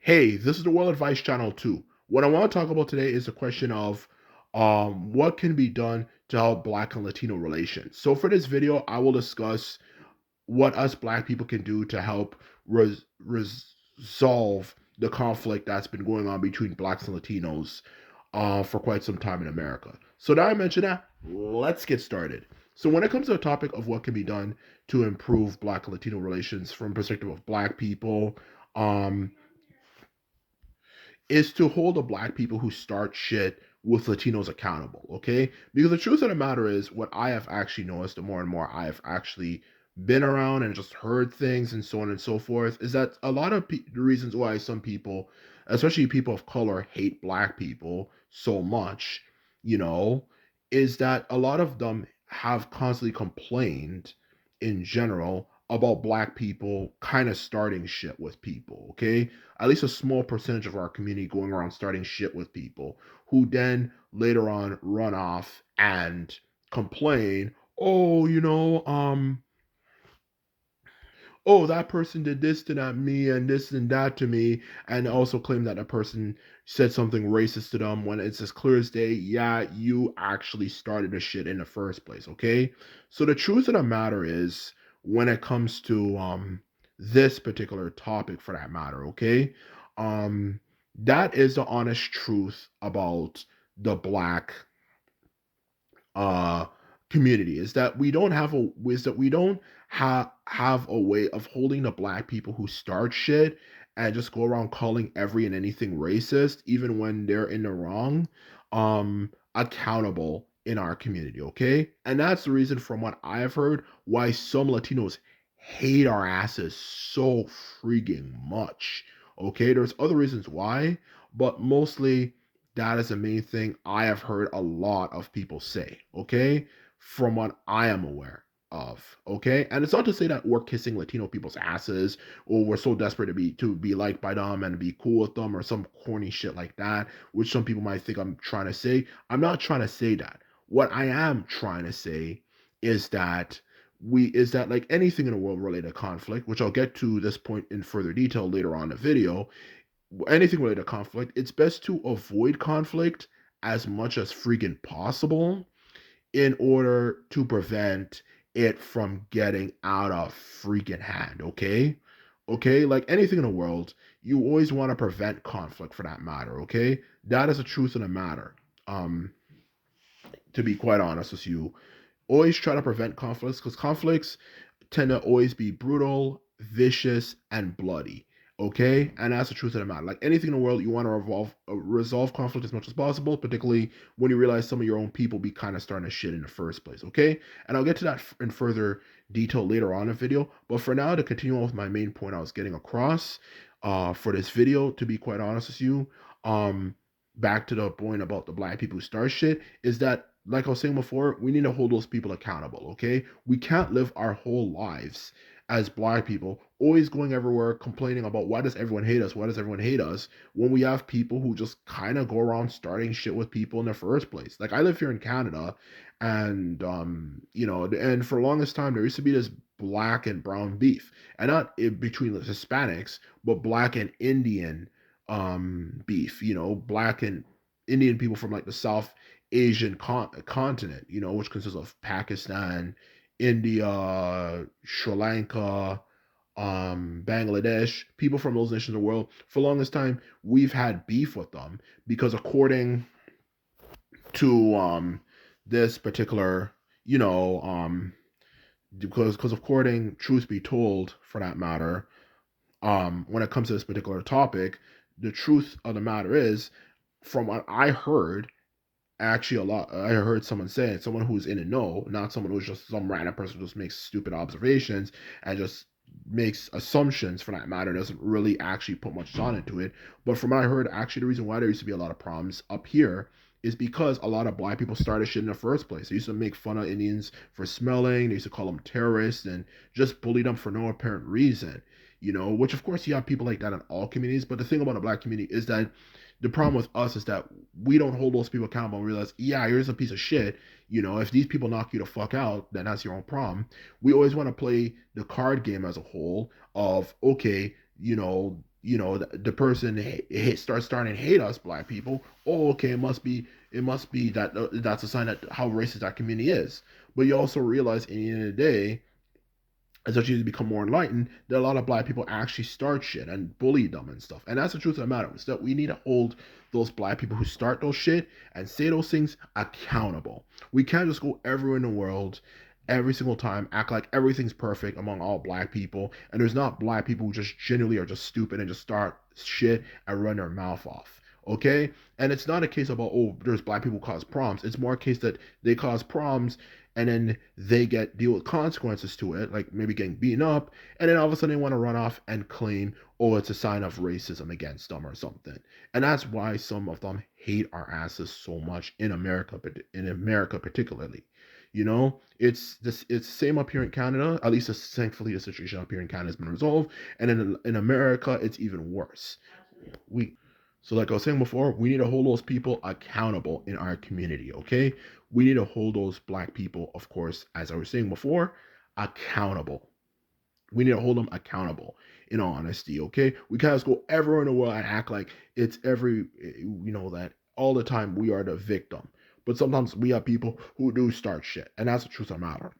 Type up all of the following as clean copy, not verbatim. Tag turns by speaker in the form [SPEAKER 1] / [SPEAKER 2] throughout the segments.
[SPEAKER 1] Hey, this is the World Advice Channel too. What I want to talk about today is the question of what can be done to help Black and Latino relations. So for this video, I will discuss what us Black people can do to help resolve the conflict that's been going on between Blacks and Latinos for quite some time in America. So now I mentioned that, let's get started. So when it comes to the topic of what can be done to improve Black and Latino relations from perspective of Black people, um, is to hold the Black people who start shit with Latinos accountable, okay? Because the truth of the matter is, what I have actually noticed, the more and more I have actually been around and just heard things and so on and so forth, is that a lot of the reasons why some people, especially people of color, hate Black people so much, you know, is that a lot of them have constantly complained in general about Black people kind of starting shit with people, okay? At least a small percentage of our community going around starting shit with people who then later on run off and complain, oh, oh, that person did this to that me and this and that to me, and also claim that a person said something racist to them when it's as clear as day, yeah, you actually started the shit in the first place, okay? So the truth of the matter is, when it comes to this particular topic for that matter, okay? Um that is the honest truth about the Black uh community, is that we don't have a way of holding the Black people who start shit and just go around calling every and anything racist even when they're in the wrong, accountable in our community, okay? And that's the reason, from what I've heard, why some Latinos hate our asses so freaking much, okay? There's other reasons why, but mostly that is the main thing I have heard a lot of people say, okay? From what I am aware of, okay? And it's not to say that we're kissing Latino people's asses or we're so desperate to be liked by them and to be cool with them or some corny shit like that, which some people might think I'm trying to say. I'm not trying to say that. What I am trying to say is that like anything in a world related conflict, which I'll get to this point in further detail later on in the video, anything related to conflict, it's best to avoid conflict as much as freaking possible in order to prevent it from getting out of freaking hand, okay? Okay, like anything in the world, you always want to prevent conflict for that matter, okay? That is the truth of the matter. Um, to be quite honest with you, always try to prevent conflicts because conflicts tend to always be brutal, vicious, and bloody. Okay, and that's the truth of the matter. Like anything in the world, you want to resolve conflict as much as possible, particularly when you realize some of your own people be kind of starting to shit in the first place. Okay, and I'll get to that in further detail later on in the video. But for now, to continue on with my main point I was getting across, for this video, to be quite honest with you, um, back to the point about the Black people who start shit, is that, like I was saying before, we need to hold those people accountable, okay? We can't live our whole lives as Black people always going everywhere complaining about why does everyone hate us? Why does everyone hate us? When we have people who just kind of go around starting shit with people in the first place. Like I live here in Canada, and and for the longest time there used to be this Black and brown beef, and not between the Hispanics, but Black and Indian beef, Black and Indian people from like the South Asian continent, which consists of Pakistan, India, Sri Lanka, Bangladesh, people from those nations of the world. For the longest time, we've had beef with them because according to this particular, you know, because according, truth be told, for that matter, when it comes to this particular topic, the truth of the matter is, from what I heard, actually a lot, I heard someone say it, someone who's in a know, not someone who's just some random person who just makes stupid observations and just makes assumptions for that matter, doesn't really actually put much thought into it. But from what I heard, actually the reason why there used to be a lot of problems up here is because a lot of Black people started shit in the first place. They used to make fun of Indians for smelling, they used to call them terrorists and just bully them for no apparent reason, which of course you have people like that in all communities. But the thing about the Black community is that the problem with us is that we don't hold those people accountable and realize, yeah, here's a piece of shit. If these people knock you the fuck out, then that's your own problem. We always want to play the card game as a whole of, okay, the person starting to hate us black people. Oh, okay, it must be that that's a sign that how racist that community is. But you also realize in the end of the day, as you become more enlightened, that a lot of black people actually start shit and bully them and stuff. And that's the truth of the matter. Is that we need to hold those black people who start those shit and say those things accountable. We can't just go everywhere in the world every single time, act like everything's perfect among all black people, and there's not black people who just genuinely are just stupid and just start shit and run their mouth off. Okay? And it's not a case about, oh, there's black people who cause problems. It's more a case that they cause problems and then they deal with consequences to it, like maybe getting beaten up, and then all of a sudden they want to run off and claim, oh, it's a sign of racism against them or something. And that's why some of them hate our asses so much in America, but in America particularly. It's the same up here in Canada. At least thankfully the situation up here in Canada has been resolved. And in America, it's even worse. We so like I was saying before, we need to hold those people accountable in our community, okay? We need to hold those black people, of course, as I was saying before, accountable. We need to hold them accountable in all honesty, okay? We can't just go everywhere in the world and act like it's that all the time we are the victim. But sometimes we have people who do start shit, and that's the truth of the matter.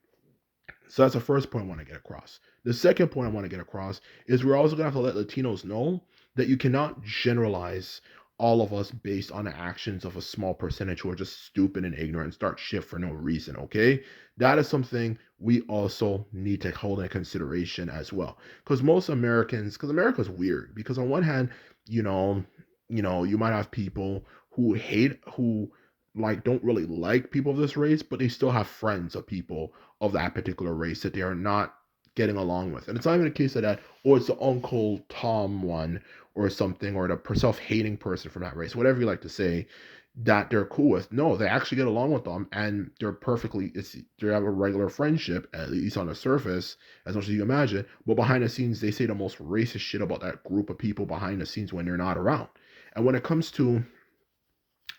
[SPEAKER 1] So that's the first point I want to get across. The second point I want to get across is we're also going to have to let Latinos know that you cannot generalize all of us based on the actions of a small percentage who are just stupid and ignorant and start shit for no reason, okay? That is something we also need to hold in consideration as well. Because America's weird. Because on one hand, you know, you might have people who like don't really like people of this race, but they still have friends of people of that particular race that they are not getting along with. And it's not even a case of that, or it's the Uncle Tom one or something, or the self-hating person from that race, whatever you like to say, that they're cool with. No, they actually get along with them and they have a regular friendship, at least on the surface, as much as you imagine. But behind the scenes, they say the most racist shit about that group of people behind the scenes when they're not around. And when it comes to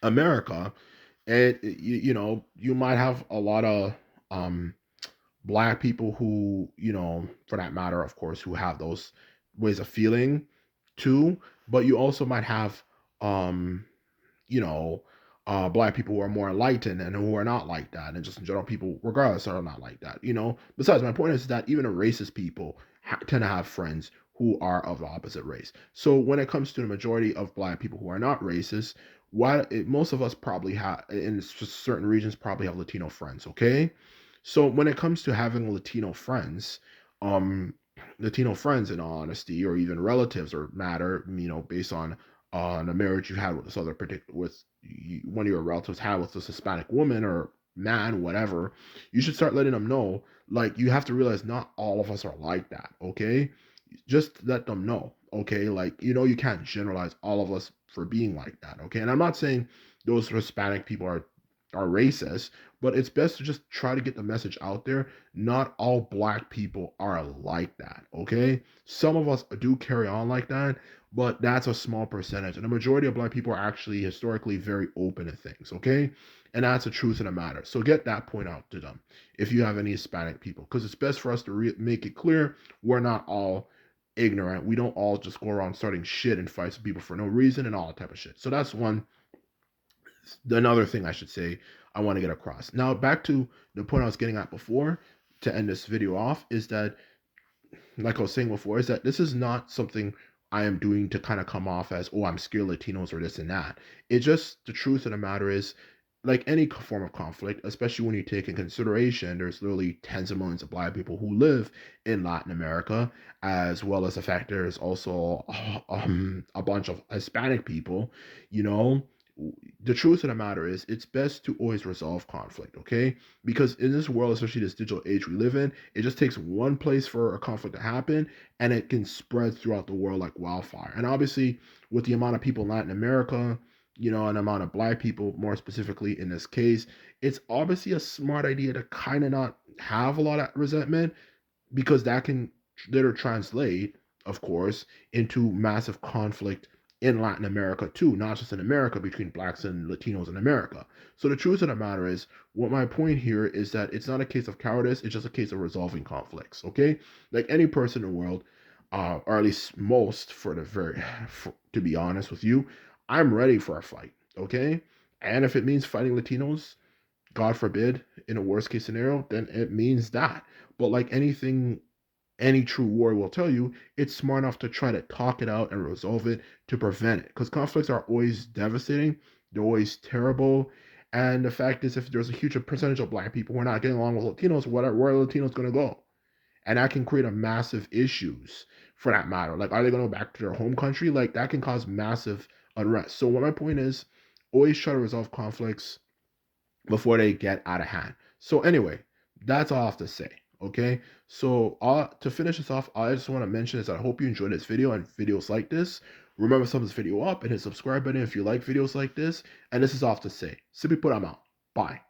[SPEAKER 1] America, and you might have a lot of um black people who, for that matter, of course, who have those ways of feeling too, but you also might have um you know, black people who are more enlightened and who are not like that, and just in general, people regardless are not like that. Besides, my point is that even the racist people tend to have friends who are of the opposite race. So when it comes to the majority of black people who are not racist, most of us probably have in certain regions probably have Latino friends. Okay, so when it comes to having um, Latino friends in all honesty, or even relatives or matter, based on a marriage you had with this other particular one of your relatives had with this Hispanic woman or man, whatever, you should start letting them know. Like, you have to realize not all of us are like that. Okay, just let them know. Okay, like, you can't generalize all of us for being like that. Okay, and I'm not saying those Hispanic people are racist, but it's best to just try to get the message out there. Not all black people are like that. Okay, some of us do carry on like that, but that's a small percentage. And the majority of black people are actually historically very open to things. Okay, and that's the truth of the matter. So get that point out to them if you have any Hispanic people, because it's best for us to make it clear we're not all ignorant. We don't all just go around starting shit and fights with people for no reason and all that type of shit. So that's another thing I should say I want to get across. Now back to the point I was getting at before to end this video off is that, like I was saying before, is that this is not something I am doing to kind of come off as, oh, I'm scared Latinos or this and that. It's just the truth of the matter is, like any form of conflict, especially when you take in consideration there's literally tens of millions of black people who live in Latin America, as well as the fact there's also a bunch of Hispanic people, you know, the truth of the matter is it's best to always resolve conflict, okay? Because in this world, especially this digital age we live in, it just takes one place for a conflict to happen and it can spread throughout the world like wildfire. And obviously, with the amount of people in Latin America, and the amount of black people, more specifically in this case, it's obviously a smart idea to kind of not have a lot of resentment, because that can later translate, of course, into massive conflict in Latin America too, not just in America, between blacks and Latinos in America. So the truth of the matter is, what my point here is that it's not a case of cowardice, it's just a case of resolving conflicts, okay? Like any person in the world, or at least most for the to be honest with you, I'm ready for a fight. Okay. And if it means fighting Latinos, God forbid, in a worst case scenario, then it means that. But like anything, any true war will tell you, it's smart enough to try to talk it out and resolve it to prevent it. Because conflicts are always devastating, they're always terrible. And the fact is, if there's a huge percentage of black people who are not getting along with Latinos, where are Latinos going to go? And that can create a massive issues for that matter. Like, are they going to go back to their home country? Like, that can cause massive unrest. So, what my point is, always try to resolve conflicts before they get out of hand. So anyway, that's all I have to say. Okay. So to finish this off, I just want to mention is that I hope you enjoyed this video and videos like this. Remember to thumbs this video up and hit subscribe button if you like videos like this. And this is all I have to say. Simply put, I'm out. Bye.